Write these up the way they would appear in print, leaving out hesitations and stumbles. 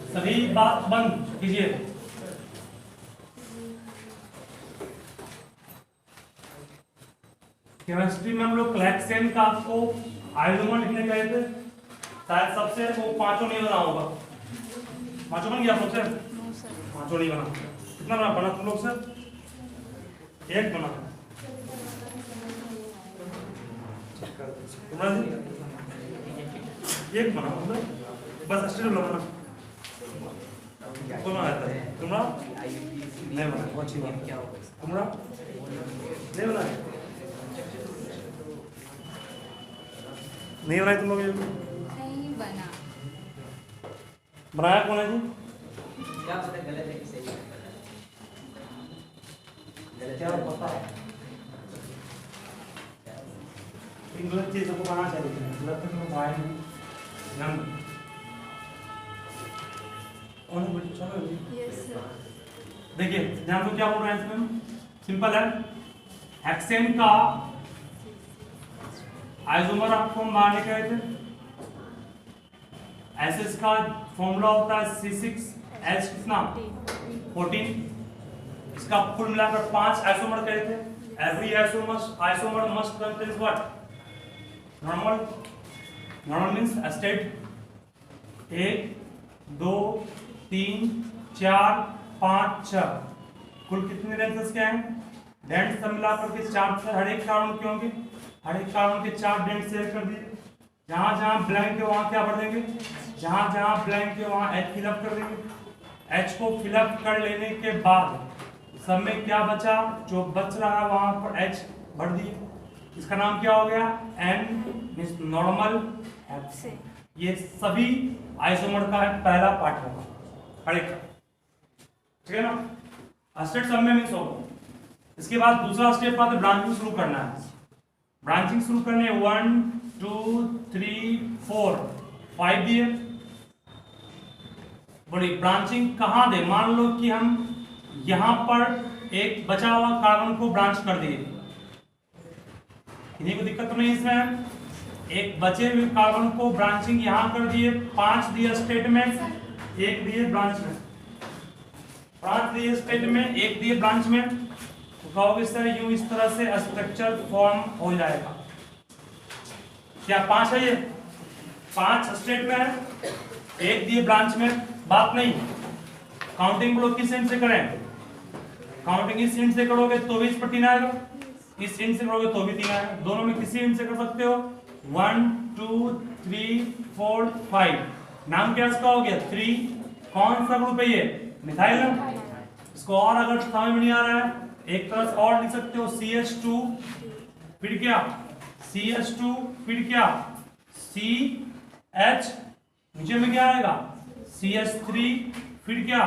सभी बात बंद कीजिए। केमिस्ट्री में हम लोग क्लैक्सेन का आपको आइसोमर लिखने गए थे, शायद सबसे वो पांचों नहीं बना होगा। पांचों बन गया सबसे? पांचों नहीं बना। कितना बना तुम लोग से? एक बना। तुम्हारा एक बना बस स्टेट बना। कौन आया था? तुम्हारा नहीं बना। बहुत अच्छी बात। तुम्हारा नहीं बना? नहीं बनाए तुम लोग? नहीं बना। बनाया कौन है जी? क्या पता गलत है कि सही है? क्या पता है? गलत चीज सबको बनाना चाहिए। गलत तो तुम भाई ध्यान कौन बोल चलो जी। Yes sir. देखिए ध्यान दो, क्या बोल रहे हैं इसमें? सिंपल है। हेक्सेन का आइसोमर आपको हम बाहर निकाले थे। एसिड का फॉर्मूला होता है C6H कितना 14। इसका फुल मिलाकर 5 आइसोमर कहे थे। Every isomer must contain what? Normal means state 1 2 3 4 5 6। कुल कितने डेंसेस के हैं? डेंस सब मिलाकर के 4 हर एक कार्बन के होंगे। हर एक कार्बन के 4 डेंस शेयर कर दिए। जहां जहां ब्लैंक है वहां क्या भर देंगे? जहां जहां ब्लैंक है वहां H फिलअप कर देंगे। H को फिलअप कर लेने के बाद सब में क्या बचा? जो बच रहा है वहां पर H भर दिए। इसका नाम क्या हो गया? N means normal. ये सभी आइसोमर का पहला पार्ट होगा हर एक का, ठीक है ना? स्टेट सब में मिक्स होगा। इसके बाद दूसरा स्टेप आता है ब्रांचिंग शुरू करना है। ब्रांचिंग शुरू करने 1 2 3 4 5 दिए। बोलिए ब्रांचिंग कहाँ दे? मान लो कि हम यहां पर एक बचा हुआ कार्बन को ब्रांच कर दिए। किसी को दिक्कत तो नहीं इसमें? एक बचे हुए कार्बन को ब्रांचिंग यहां कर दिए। 5 दिए स्टेट में, 1 दिए ब्रांच में। 5 दिए स्टेट में, 1 दिए ब्रांच में। तो कहोगे सर यूं इस तरह से स्ट्रक्चर फॉर्म हो जाएगा। क्या 5 है? ये 5 स्टेट में है, 1 दिए ब्रांच में। बात नहीं, काउंटिंग लोग किस एंड से करें? काउंटिंग इस एंड से करोगे तो भी इस पर 3 आएगा, इस एंड से करोगे तो भी 3 आएगा। दोनों में किसी एंड से कर सकते हो। 1 2 3 4 5। नाम क्या इसका हो गया? 3। कौन सा ग्रुप है ये? मिथाइल। इसको और अगर समझ में नहीं आ रहा है एक तरह से और लिख सकते हो CH2 फिर क्या? CH2 फिर क्या? CH नीचे में क्या आएगा? CH3 फिर क्या?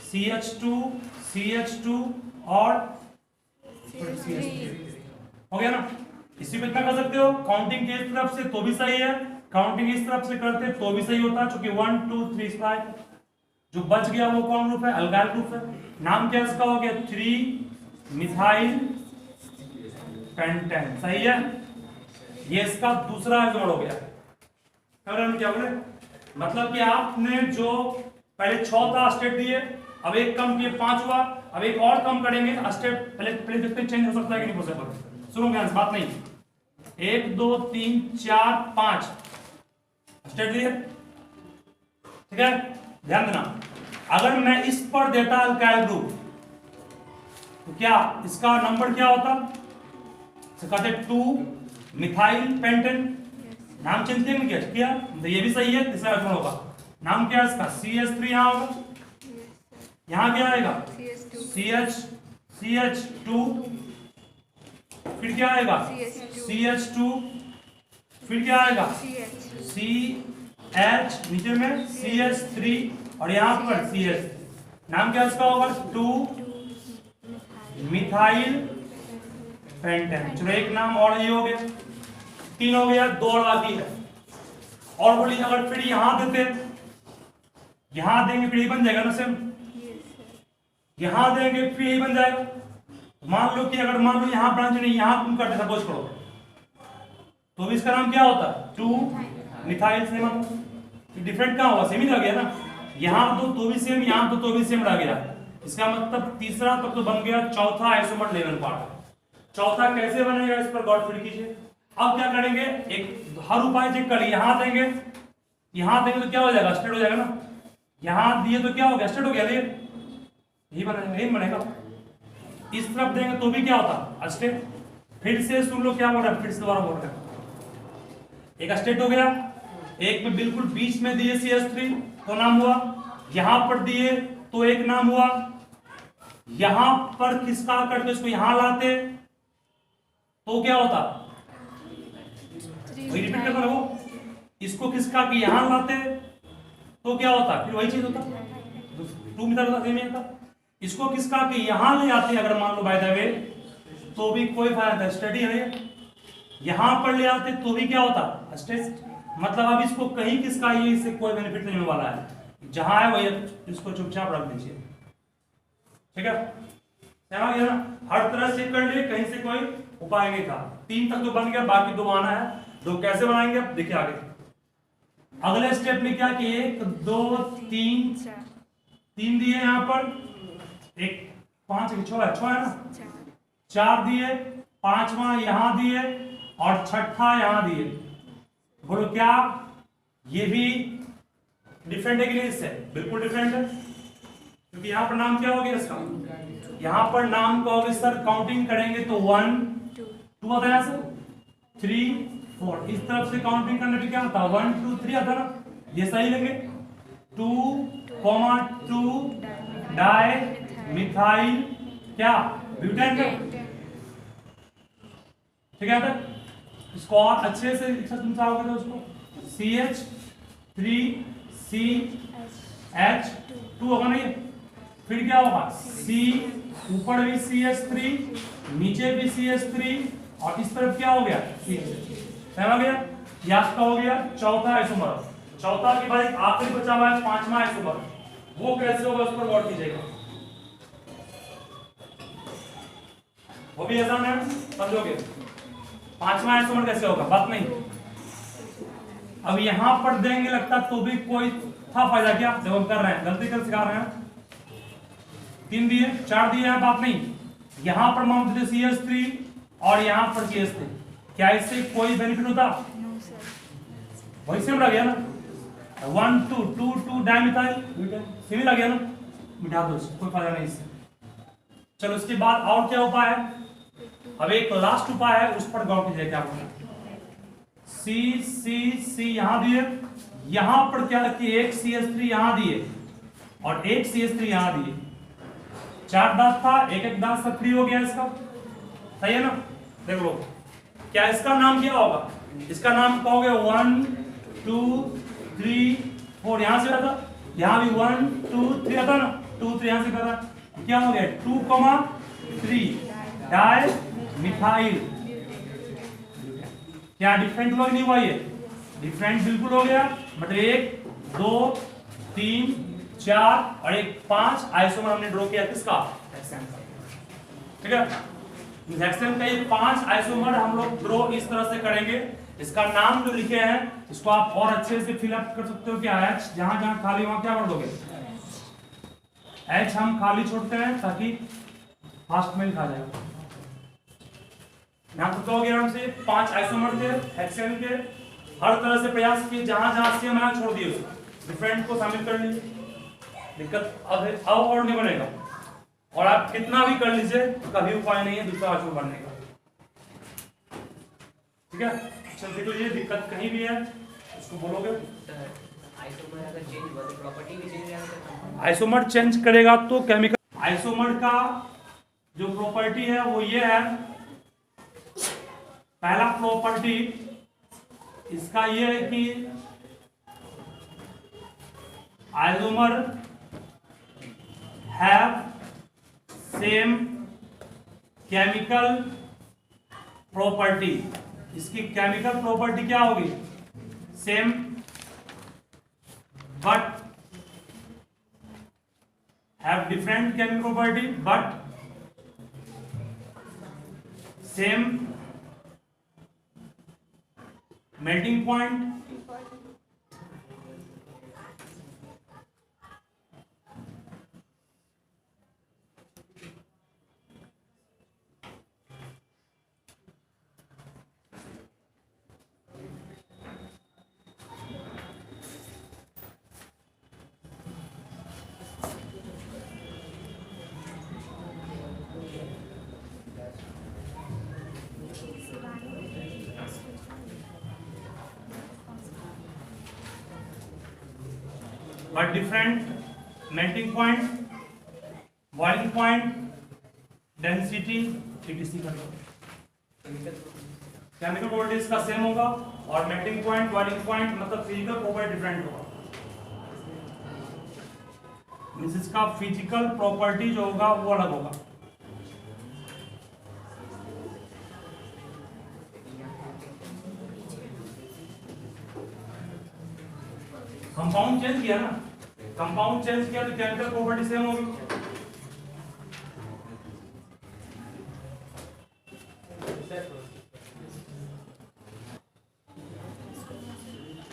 CH2 CH2 और हो गया ना? इसी पे क्या कर सकते हो? काउंटिंग के इस तरफ से तो भी सही है, काउंटिंग इस तरफ से करते तो भी सही होता, क्योंकि 1 2 3 5। जो बच गया वो कौन ग्रुप है? अल्काइल ग्रुप है। नाम क्या इसका हो गया? 3 मिथाइल पेंटेन। सही है। ये इसका दूसरा आइसोमर हो गया। क्या बोले? मतलब कि आपने जो पहले 6 था स्टेट दिए, अब एक कम किए 5 हुआ, अब एक और कम करेंगे स्टेट। पहले देखते हैं चेंज हो सकता है कि नहीं पॉसिबल। सुनो ध्यान से, बात नहीं। 1 2 3 4 5 स्टेट दिए, ठीक है? ध्यान देना, अगर मैं इस पर देता अल्काइल ग्रुप तो क्या इसका नंबर क्या होता? कहते 2 मिथाइल पेंटेन। नाम चेंज किया तो ये भी सही है। तीसरा आइसोमर होगा। नाम क्या है इसका? CH3 यहां होगा। यहां क्या आएगा? CH2 फिर क्या आएगा? CH2 फिर क्या आएगा? CH नीचे में CH3 और यहां पर CH। नाम क्या इसका होगा? 2 मिथाइल पेंटेन। चलो एक नाम और ये हो गया, 3 हो गया, 2 और बाकी है। और बोलिए अगर फिर यहां देते, यहां देंगे फिर ये बन जाएगा ना सेम। यहां देंगे फिर यही बन जाएगा। मान लो कि अगर मान लो यहां ब्रांच नहीं, यहां तुम करते सपोज करो, तो भी इसका नाम क्या होता? 2 मिथाइल सेम अमोनिया। डिफरेंट कहाँ हुआ, सेम ही लग गया ना, यहाँ तो भी सेम, यहाँ तो भी सेम लग गया। इसका मतलब तीसरा तक तो बन गया, चौथा आइसोमर लेवल पार्ट। चौथा कैसे बनेगा इस पर गौर फिर कीजिए। अब क्या करेंगे, एक हर उपाय चेक करिए, यहां देंगे तो क्या हो जाएगा, स्ट्रेट हो जाएगा ना, यहां दिए तो क्या हो गया, स्ट्रेट हो गया, यही बनेगा, यही बनेगा। इस तरफ देंगे तो भी क्या होता, स्ट्रेट। फिर से सुन लो क्या बोल रहा है, फिर से दोबारा बोल रहा है। एक स्ट्रेट हो गया, एक में बिल्कुल बीच में दिए CH3 तो नाम हुआ, यहां पर दिए तो एक नाम हुआ, यहां पर खिसका करके इसको यहां लाते तो क्या होता, वही रिपीट करना है वो, इसको खिसका के यहां लाते तो क्या होता, फिर वही चीज होता, 2 मीटर होता, सेम ही होता। इसको खिसका के यहां ले आते अगर मान लो बाय द वे तो भी कोई फायदा नहीं, स्टडी है। यहां पर ले आते तो भी क्या होता, स्ट्रेस। मतलब अब इसको कहीं खिसकाइए, इससे कोई बेनिफिट नहीं होने वाला है, जहां है वही इसको चुपचाप रख दीजिए, ठीक है, समझ गया ना। हर तरह से कर लिए, कहीं से कोई उपाय नहीं था। 3 तक तो बन गया, बाकी 2 आना है, 2 कैसे बनाएंगे अब देखिए आगे। अगले स्टेप में क्या कि 1 2 3 दिए यहाँ पर, 1 5 6 है ना, 4 दिए, 5वां यहां दिए और 6ठा यहां दिए। बोलो क्या ये भी डिफरेंट है कि नहीं, इससे बिल्कुल डिफरेंट है, क्योंकि यहां पर नाम क्या हो गया इसका, यहां पर नाम का होगा सर, काउंटिंग करेंगे तो 1 2 आता है सर, 3 4, इस तरफ से काउंटिंग करने पे क्या होता है 1 2 3 आता ना, ये सही लेंगे। 2 डाई मिथाइल क्या ब्यूटेन का, ठीक है तक। इसको और अच्छे से तुम चाहोगे तो उसको CH3CH2 होगा नहीं, फिर क्या होगा C, ऊपर भी CH3, नीचे भी CH3 और इस तरफ क्या हो गया CH3, समझ गया। ये आपका हो गया चौथा आइसोमर। चौथा के बाद एक आखिरी बचा हुआ है 5वां आइसोमर, वो कैसे होगा उस पर गौर कीजिएगा, वो भी आसान है, समझोगे। 5वां आइसोमर कैसे होगा, बात नहीं। अब यहां पर देंगे लगता तो भी कोई था फायदा क्या, जब हम कर रहे हैं गलती कर सिखा रहे हैं। 3 दिए 4 दिए हैं, बात नहीं। यहां पर मान देते CH3 और यहां पर CH3, क्या इससे कोई बेनिफिट होता, वही सेम लग गया ना, 1 2 2 2 डाइमिथाइल सेम लग गया ना, मिटा दो, कोई फायदा नहीं इससे। चलो उसके बाद और क्या उपाय है, अब एक लास्ट उपाय है, उस पर गौर कीजिए क्या बोला। C यहां दिए, यहां पर क्या कि एक CH3 यहां दिए और एक CH3 यहां दिए, 4 दांत था, एक दांत सब फ्री हो गया इसका, सही है ना। देख लो क्या इसका नाम क्या होगा, इसका नाम कहोगे 1 2 3 4, यहां से आता, यहां भी 1 2 3 आता ना, 2 3 यहां से आता, क्या हो गया 2 3 डाई मिथाइल। क्या डिफरेंट हुआ नहीं हुआ, ये डिफरेंट बिल्कुल हो गया, मतलब 1 2 3 4 और एक 5 आइसोमर हमने ड्रॉ किया किसका, हेक्सेन का, ठीक है। हेक्सेन का ये 5 आइसोमर हम लोग ड्रॉ इस तरह से करेंगे। इसका नाम जो लिखे हैं इसको आप और अच्छे से फिलअप कर सकते हो, क्या H, जहां जहां खाली वहां क्या भर दोगे, H हम खाली छोड़ते हैं ताकि फास्ट में लिखा जाएगा। यहाँ तो हो गया हमसे 5 आइसोमर थे हेक्सेन के, हर तरह से प्रयास किए, जहां जहां सेम आया छोड़ दिए, डिफरेंट को शामिल कर लीजिए, दिक्कत अब और नहीं बनेगा। और आप कितना भी कर लीजिए कभी उपाय नहीं है दूसरा आइसोमर बनने का, ठीक है। चल देख लीजिए दिक्कत कहीं भी है उसको बोलोगे। आइसोमर अगर चेंज हुआ तो प्रॉपर्टी भी चेंज रहेगा, आइसोमर चेंज करेगा तो केमिकल, आइसोमर का जो प्रॉपर्टी है वो ये है, पहला प्रॉपर्टी इसका ये है कि isomer have same chemical property. इसकी केमिकल प्रॉपर्टी क्या होगी, same, but have different chemical property but same melting point but different melting point, boiling point, density, etc control. Chemical property इसका सेम होगा और मेल्टिंग पॉइंट, बॉइलिंग पॉइंट मतलब physical property different होगा। Means इसका physical property जो होगा वो अलग होगा। कंपाउंड चेंज किया ना, कंपाउंड चेंज किया तो केमिकल प्रॉपर्टी सेम होगी।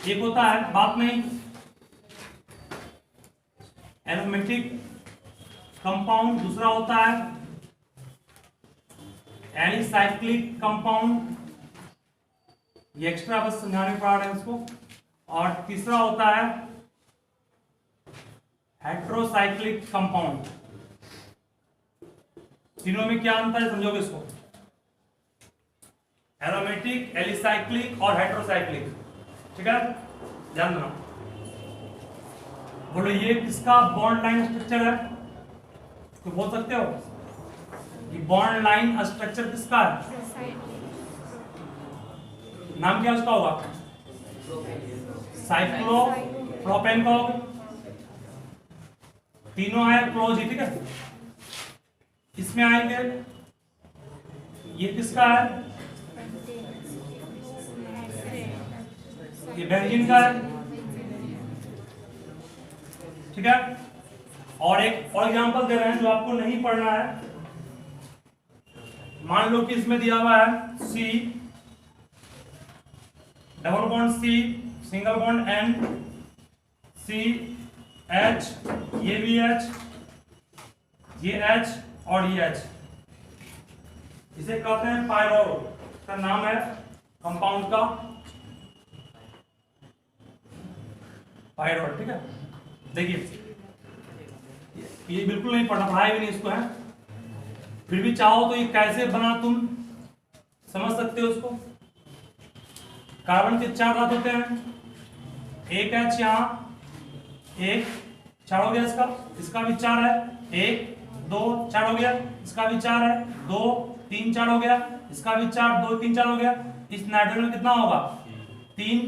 एक होता है बात नहीं एरोमेटिक कंपाउंड, दूसरा होता है एलिसाइक्लिक कंपाउंड, ये एक्स्ट्रा बस समझाने पड़ रहे हैं उसको, और तीसरा होता है हेट्रोसाइक्लिक कंपाउंड। तीनों में क्या अंतर है समझोगे इसको, एरोमेटिक, एलिसाइक्लिक और हेट्रोसाइक्लिक, ठीक है, ध्यान देना। बोलो ये किसका बॉन्ड लाइन स्ट्रक्चर है, तो बोल सकते हो ये बॉन्ड लाइन स्ट्रक्चर किसका है, नाम क्या उसका होगा, साइक्लोप्रोपेन का होगा। तीनों आए क्लोज ही, ठीक है। इसमें आएंगे ये किसका है, ये बेंजीन का है, ठीक है। और एक और एग्जांपल दे रहे हैं जो आपको नहीं पढ़ना है। मान लो कि इसमें दिया हुआ है C, double bond C, single bond N, C H, ये भी H, ये H और ये H, इसे कहते हैं पायरोल, का नाम है कंपाउंड का पायरोल, ठीक है। देखिए ये बिल्कुल नहीं पढ़ना, पढ़ाई भी नहीं इसको है, फिर भी चाहो तो ये कैसे बना तुम समझ सकते हो उसको। कार्बन के 4 धातु होते हैं, एक H यहाँ, एक 4 हो गया इसका, इसका भी 4 है, 1 2 4 हो गया, इसका भी 4 है, 2 3 4 हो गया, इसका भी 4 2 3 4 हो गया। इस नाइट्रोजन में कितना होगा, 3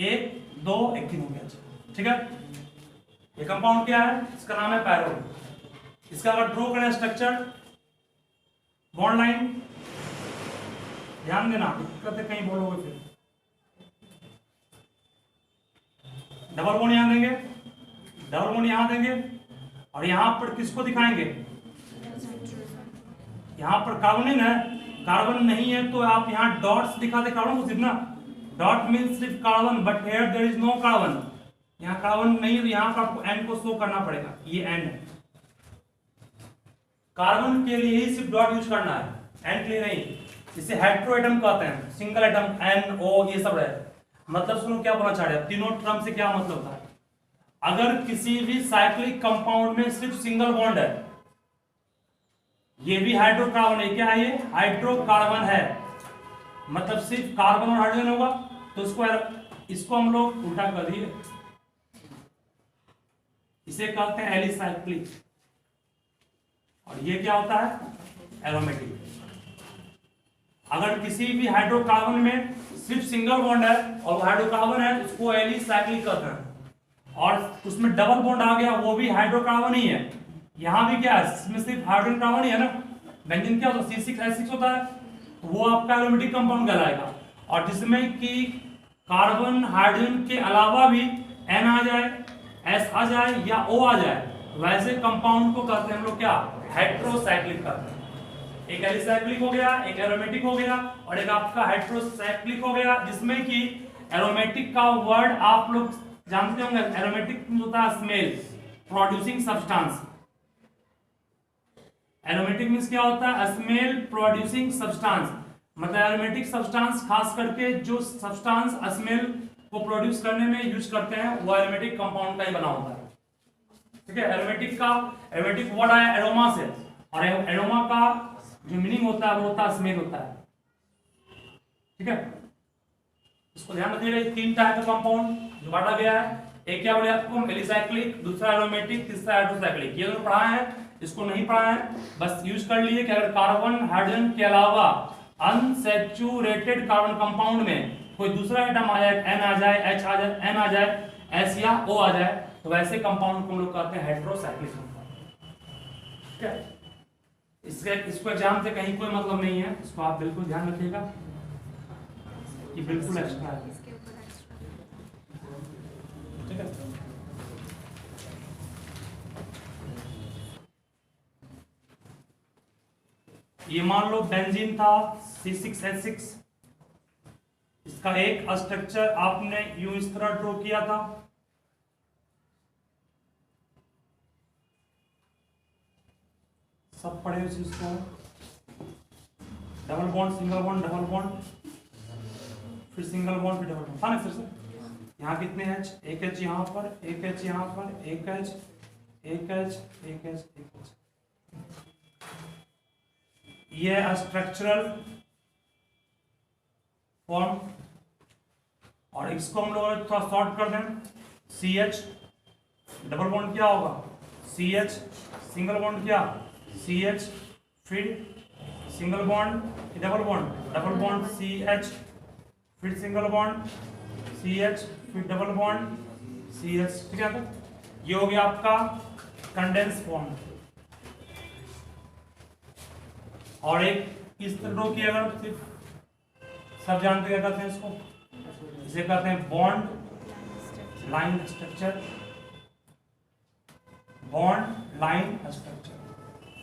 1 2 1 3 हो गया, ठीक है। ये कंपाउंड क्या है, इसका नाम है पैरोल। इसका अगर ड्रॉ करें स्ट्रक्चर, बॉन्ड लाइन, ध्यान देना, दिक्कत है कहीं बोलोगे फिर। डबल बॉन्ड यहां देंगे, डबल बॉन्ड यहां देंगे, और यहां पर किसको दिखाएंगे, यहां पर कार्बन है, कार्बन नहीं है तो आप यहां डॉट्स दिखाते कार्बन को सिर्फ ना, डॉट मींस सिर्फ carbon, but here there is no carbon, यहाँ कार्बन नहीं है तो यहाँ पर आपको एन को शो करना पड़ेगा, ये एन है। कार्बन के लिए ही सिर्फ डॉट यूज करना है, एन के लिए नहीं। इसे हेट्रो एटम कहते हैं, सिंगल एटम एन ओ ये सब है। मतलब सुनो क्या बोलना चाह रहे हैं, तीनों टर्म से क्या मतलब था। अगर किसी भी साइक्लिक कंपाउंड में सिर्फ सिंगल बॉन्ड है, ये भी हाइड्रोकार्बन है, क्या है ये हाइड्रोकार्बन है, मतलब सिर्फ कार्बन और हाइड्रोजन होगा, तो इसको हम लोग उल्टा कर दिए, इसे कहते हैं एलिसाइक्लिक। और ये क्या होता है एरोमेटिक। अगर किसी भी हाइड्रोकार्बन में सिर्फ सिंगल बॉन्ड है और हाइड्रोकार्बन है, उसको एलिसाइक्लिक कहते हैं। और उसमें डबल बॉन्ड आ गया, वो भी हाइड्रोकार्बन ही है। यहां भी क्या है, इसमें सिर्फ हाइड्रोजन कार्बन ही है ना, बेंजीन क्या होता है C6H6 होता है, तो वो आपका एरोमेटिक कंपाउंड कहलाएगा। और जिसमें कि कार्बन हाइड्रोजन के अलावा भी N आ जाए, S आ जाए या O आ जाए, वैसे कंपाउंड को कहते हैं हम लोग क्या, हेट्रोसाइक्लिक कहते हैं। एक एलिसाइक्लिक हो गया, एक एरोमेटिक हो गया, और एक आपका हेट्रोसाइक्लिक हो गया, जिसमें कि एरोमेटिक का वर्ड आप लोग जानते होंगे, एरोमेटिक होता है smell producing substance. Aromatic means क्या होता है, स्मेल प्रोड्यूसिंग सब्सटेंस, मतलब एरोमेटिक सब्सटेंस खास करके जो सब्सटेंस स्मेल को प्रोड्यूस करने में यूज करते हैं वो एरोमेटिक कंपाउंड का ही बना होता है, ठीक है। एरोमेटिक वर्ड आया एरोमा से, और एरोमा का जो मीनिंग होता है वो होता है स्मेल होता है, ठीक है। इसको ध्यान रखिएगा, 3 टाइप का कंपाउंड जो बांटा गया है, एक क्या बोले आपको, एलिसाइक्लिक, दूसरा एरोमेटिक, तीसरा हाइड्रोसाइक्लिक। ये दोनों पढ़ा है, इसको नहीं पढ़ा है, बस यूज कर लिए कि अगर कार्बन हाइड्रोजन के अलावा अनसैचुरेटेड कार्बन कंपाउंड में कोई दूसरा आइटम आ जाए, N आ जाए, H आ जाए, N आ जाए, S या O आ जाए, तो वैसे कंपाउंड को हम लोग कहते हैं हेटेरोसाइक्लिक कंपाउंड। ठीक है, इसको एग्जाम से कहीं कोई मतलब नहीं है, इसको आप बिल्कुल ध्यान रखिएगा, ये बिल्कुल एक्स्ट्रा है। ठीक है, ये मान लो बेंजीन था C6H6, इसका एक स्ट्रक्चर आपने यूं इस तरह ड्रॉ किया था, सब पढ़े उस चीज को, double bond, single bond, double bond, फिर सिंगल बॉन्ड, फिर डबल बॉन्ड, था ना सर? यहाँ कितने H, एक H यहाँ पर, एक H यहाँ पर, एक H, एक H, एक H, एक H। ये स्ट्रक्चरल फॉर्म, और इसको हम लोग थोड़ा शॉर्ट कर दें, CH, डबल बॉन्ड क्या होगा, CH, सिंगल बॉन्ड क्या, CH, फिर single bond, double bond CH, फिर सिंगल बॉन्ड CH, फिर डबल बॉन्ड CH। ठीक है, ये हो गया आपका कंडेंस फॉर्म। और एक इस तरह की, अगर सिर्फ सब जानते क्या कहते हैं इसको, इसे कहते हैं bond line structure, bond line structure,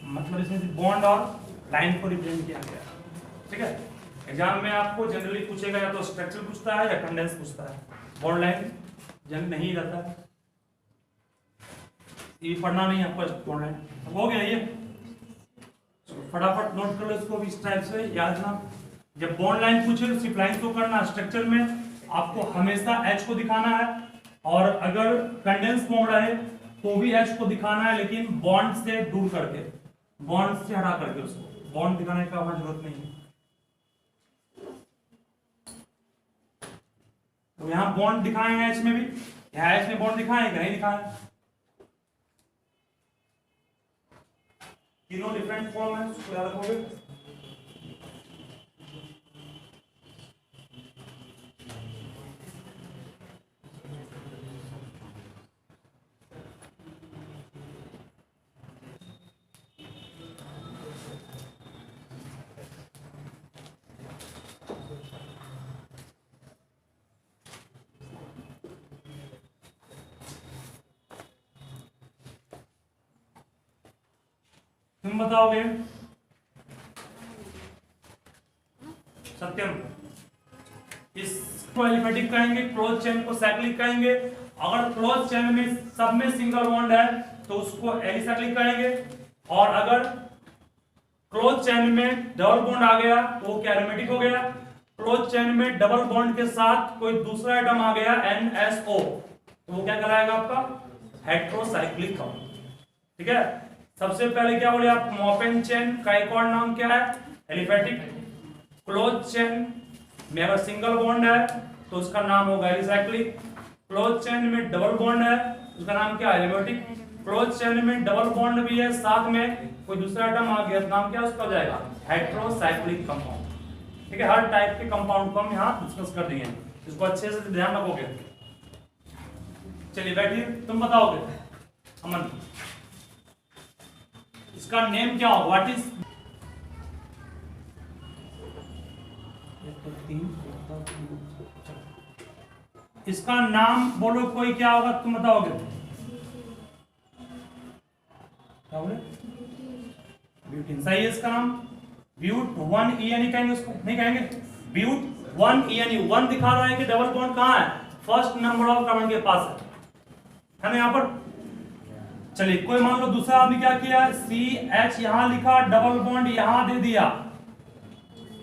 मतलब इसमें बॉन्ड और लाइन को रिप्रेजेंट किया गया। ठीक है, एग्जाम में आपको जनरली पूछेगा या तो स्ट्रक्चर पूछता है या कंडेंस पूछता है, बॉन्ड लाइन जन नहीं रहता है, ये पढ़ना नहीं आपको बॉन्ड लाइन। हो गया ये, फटाफट नोट कर लो इसको भी, इस टाइप से याद रखना, जब बॉन्ड लाइन पूछे तो सिर्फ लाइन को करना, स्ट्रक्चर में आपको हमेशा H को दिखाना है, और अगर कंडेंस फॉर्म रहे तो भी H को दिखाना है, लेकिन बॉन्ड से दूर करके, बॉन्ड से हटा करके, उसको बॉन्ड दिखाने का वहां जरूरत नहीं है। तो यहाँ बॉन्ड दिखाएंगे H में भी, यहाँ H में बॉन्ड दिखाएंगे नहीं दिखाएंगे, तीनों डिफरेंट फॉर्म है, उसको याद रखोगे। तुम बताओगे सत्यम, इसको एलिफेटिक कहेंगे, क्लोज चेन को साइक्लिक कहेंगे, अगर क्लोज चेन में सब में सिंगल बॉन्ड है तो उसको एलिसाइक्लिक कहेंगे, और अगर क्लोज चेन में डबल बॉन्ड आ गया तो वो क्या, एरोमेटिक हो गया। क्लोज चेन में डबल बॉन्ड के साथ कोई दूसरा आइटम आ गया NSO, तो वो क्या कहलाएगा आपका, हेटेरोसाइक्लिक कंपाउंड। ठीक है, सबसे पहले क्या बोले आप, मॉपेन चेन का एक और नाम क्या है, एलिफेटिक। क्लोज चेन में अगर सिंगल बॉन्ड है तो उसका नाम होगा एलिसाइक्लिक, क्लोज चेन में डबल बॉन्ड है उसका नाम क्या, एरोमेटिक, क्लोज चेन में डबल बॉन्ड भी है, साथ में कोई दूसरा आइटम आ गया, नाम क्या उसका हो जाएगा, हेटेरोसाइक्लिक कंपाउंड। ठीक है, हर टाइप के कंपाउंड को हम यहाँ डिस्कस कर दिए, इसको अच्छे से ध्यान रखोगे। चलिए बैठिए, तुम बताओगे अमन, इसका नेम क्या हो, व्हाट इज, इसका नाम बोलो कोई, क्या होगा तुम बताओगे, क्या बोले, ब्यूटीन, सही है इसका नाम, ब्यूट 1 कहेंगे उसको, नहीं कहेंगे, ब्यूट 1 1 दिखा रहा है कि डबल बॉन्ड कहां है, फर्स्ट नंबर ऑफ कार्बन के पास है ना यहाँ पर। चलिए कोई मान लो दूसरा आदमी क्या किया, CH यहां लिखा, डबल बॉन्ड यहां दे दिया,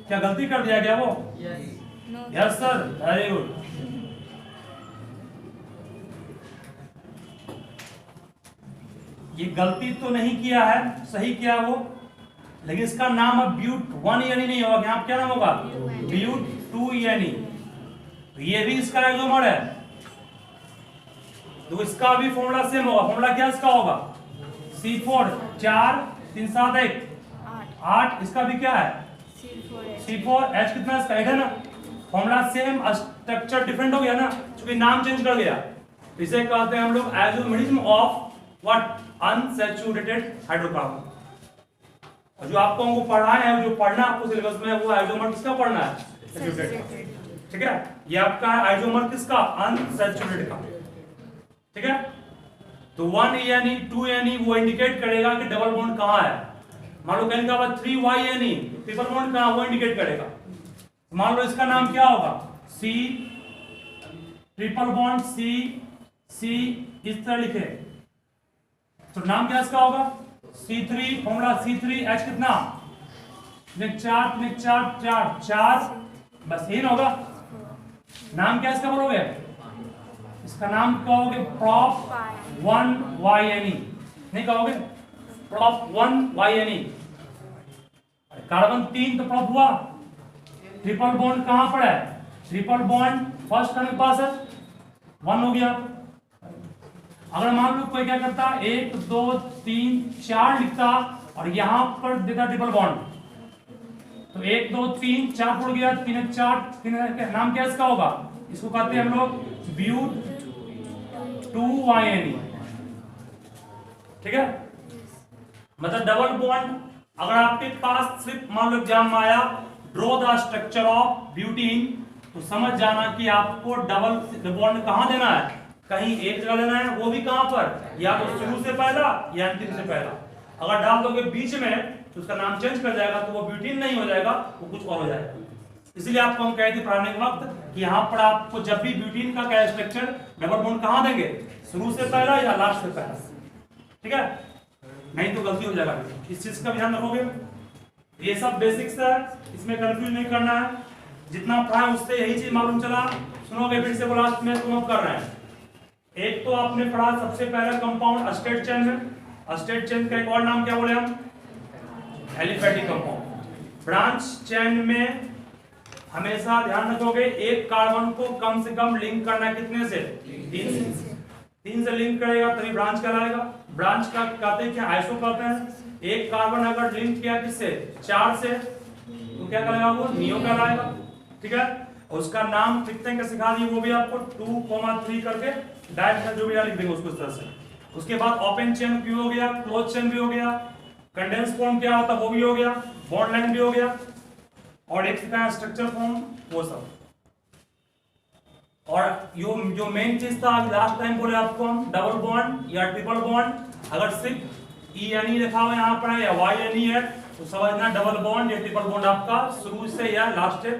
क्या गलती कर दिया क्या वो, यस सर, वेरी गुड। ये गलती तो नहीं किया है, सही किया वो, लेकिन इसका नाम अब ब्यूट 1 नहीं होगा, यहाँ क्या नाम होगा, ब्यूट 2 तो ये भी इसका आइसोमर है, तो इसका भी फॉर्मूला सेम होगा। फॉर्मूला क्या इसका होगा? C4 4 3 7 1 8। इसका भी क्या है? C4 H कितना इसका 8 है ना। फॉर्मूला सेम, स्ट्रक्चर डिफरेंट हो गया ना, क्योंकि नाम चेंज कर गया। इसे कहते हैं हम लोग isomerism of what? Unsaturated hydrocarbon. और जो आपको हमको पढ़ना है, जो पढ़ना आपको सिलेबस में, वो आइसोमर किसका पढ़ना है? सैचुरेटेड। ठीक है, ये आपका आइसोमर किसका? अनसैचुरेटेड का। ठीक है, तो 1Ne 2Ne वो इंडिकेट करेगा कि डबल बॉन्ड कहां है। मान लो कहीं का 3YNE ट्रिपल बॉन्ड कहां, वो इंडिकेट करेगा। मान लो इसका नाम क्या होगा? C ट्रिपल बॉन्ड C इस तरह लिखे, तो नाम क्या इसका होगा? C3। फॉर्मूला C3H कितना? 4 बस यही ना होगा। नाम क्या इसका बोलोगे? इसका नाम कहोगे prop 1YNE, नहीं कहोगे? prop 1YNE। कार्बन 3 तो prop हुआ। ट्रिपल बॉन्ड कहां पर है? ट्रिपल बॉन्ड फर्स्ट के पास है, 1 हो गया। अगर मान लो कोई क्या करता, 1 2 3 4 लिखता और यहां पर देता ट्रिपल बॉन्ड, तो 1 2 3 4 जुड़ गया, 3 4 3। नाम क्या इसका होगा? इसको कहते हैं हम लोग ब्यूट 2YNE। ठीक है, मतलब डबल बॉन्ड। अगर आपके पास सिर्फ मान लो एग्जाम में आया draw the structure of butene, तो समझ जाना कि आपको डबल बॉन्ड कहां देना है? कहीं एक जगह देना है, वो भी कहां पर? या तो शुरू से पहला या अंतिम से पहला। अगर डाल दोगे बीच में तो उसका नाम चेंज कर जाएगा, तो वो ब्यूटीन नहीं हो जाएगा, वो कुछ और हो जाएगा। इसलिए आपको हम कहते थे पढ़ाने के वक्त कि यहाँ पर आपको जब भी ब्यूटीन का क्या स्ट्रक्चर डबल बॉन्ड कहां देंगे? शुरू से पहला या लास्ट से पहला। ठीक है, नहीं तो गलती हो जाएगा। इस चीज का ध्यान रखोगे। ये सब बेसिक्स है, इसमें कंफ्यूज नहीं करना है। जितना पढ़ा उससे यही चीज मालूम चला, सुनोगे फिर से वो लास्ट में तुम कर रहे हैं। एक तो आपने पढ़ा सबसे पहला कंपाउंड अस्टेट चेन में। अस्टेट चेन का एक और नाम क्या बोले हम? Aliphatic compound. ब्रांच चेन में हमेशा ध्यान रखोगे एक कार्बन को कम से कम लिंक करना है कितने से? 3 से लिंक करेगा तभी ब्रांच कहलाएगा। ब्रांच का कहते हैं क्या? आइसो कहते हैं। एक कार्बन अगर लिंक किया किससे? 4 से, तो क्या कहलाएगा? वो नियो कहलाएगा। ठीक है, और उसका नाम कितने का सिखा दिए, वो भी आपको 2,3 करके डायरेक्ट में जो भी लिख देंगे उसको इस तरह से। उसके बाद ओपन चेन भी हो गया, क्लोज चेन भी हो गया, कंडेंस फॉर्म क्या होता है वो भी हो गया, बॉन्ड लाइन भी हो गया, और एक का स्ट्रक्चर फॉर्म, वो सब। और जो मेन चीज था लास्ट टाइम बोले आपको हम, डबल बॉन्ड या ट्रिपल बॉन्ड। अगर सिर्फ ENE लिखा हुआ यहाँ पर है या YNE है, तो समझना डबल बॉन्ड या ट्रिपल बॉन्ड आपका शुरू से या लास्ट से